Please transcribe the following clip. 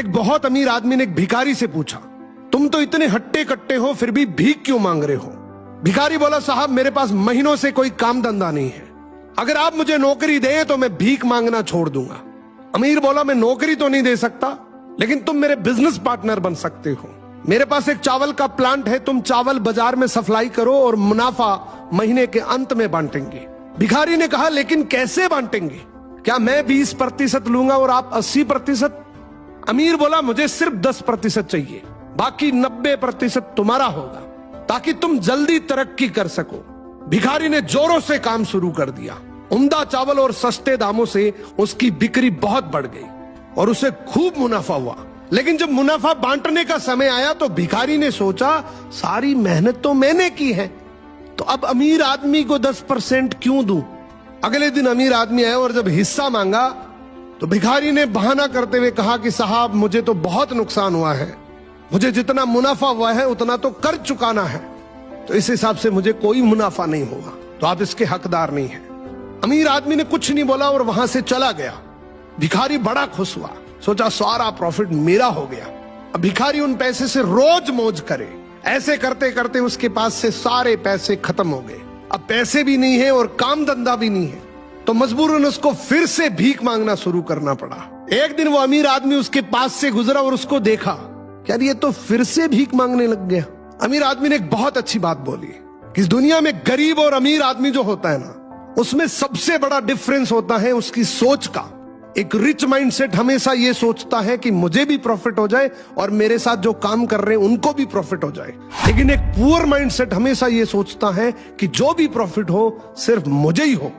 एक बहुत अमीर आदमी ने एक भिखारी से पूछा, तुम तो इतने हट्टे कट्टे हो फिर भी भीख क्यों मांग रहे हो? भिखारी बोला, साहब मेरे पास महीनों से कोई काम धंधा नहीं है, अगर आप मुझे नौकरी दें तो मैं भीख मांगना छोड़ दूंगा। अमीर बोला, मैं नौकरी तो नहीं दे सकता, लेकिन तुम मेरे बिजनेस पार्टनर बन सकते हो। मेरे पास एक चावल का प्लांट है, तुम चावल बाजार में सप्लाई करो और मुनाफा महीने के अंत में बांटेंगे। भिखारी ने कहा, लेकिन कैसे बांटेंगे? क्या मैं 20% लूंगा और आप 80%? अमीर बोला, मुझे सिर्फ 10% चाहिए, बाकी 90% तुम्हारा होगा, ताकि तुम जल्दी तरक्की कर सको। भिखारी ने जोरों से काम शुरू कर दिया। उम्दा चावल और सस्ते दामों से उसकी बिक्री बहुत बढ़ गई और उसे खूब मुनाफा हुआ। लेकिन जब मुनाफा बांटने का समय आया तो भिखारी ने सोचा, सारी मेहनत तो मैंने की है, तो अब अमीर आदमी को 10% क्यों दूं? अगले दिन अमीर आदमी आया और जब हिस्सा मांगा तो भिखारी ने बहाना करते हुए कहा कि साहब मुझे तो बहुत नुकसान हुआ है, मुझे जितना मुनाफा हुआ है उतना तो कर चुकाना है, तो इस हिसाब से मुझे कोई मुनाफा नहीं होगा, तो आप इसके हकदार नहीं हैं। अमीर आदमी ने कुछ नहीं बोला और वहां से चला गया। भिखारी बड़ा खुश हुआ, सोचा सारा प्रॉफिट मेरा हो गया। अब भिखारी उन पैसे से रोज मौज करे। ऐसे करते करते उसके पास से सारे पैसे खत्म हो गए। अब पैसे भी नहीं है और काम धंधा भी नहीं है, तो मजबूरन उसको फिर से भीख मांगना शुरू करना पड़ा। एक दिन वो अमीर आदमी उसके पास से गुजरा और उसको देखा, यार ये तो फिर से भीख मांगने लग गया। अमीर आदमी ने एक बहुत अच्छी बात बोली कि इस दुनिया में गरीब और अमीर आदमी जो होता है ना, उसमें सबसे बड़ा डिफरेंस होता है उसकी सोच का। एक रिच माइंडसेट हमेशा ये सोचता है कि मुझे भी प्रॉफिट हो जाए और मेरे साथ जो काम कर रहे हैं उनको भी प्रॉफिट हो जाए, लेकिन एक पुअर माइंडसेट हमेशा ये सोचता है कि जो भी प्रॉफिट हो सिर्फ मुझे ही हो।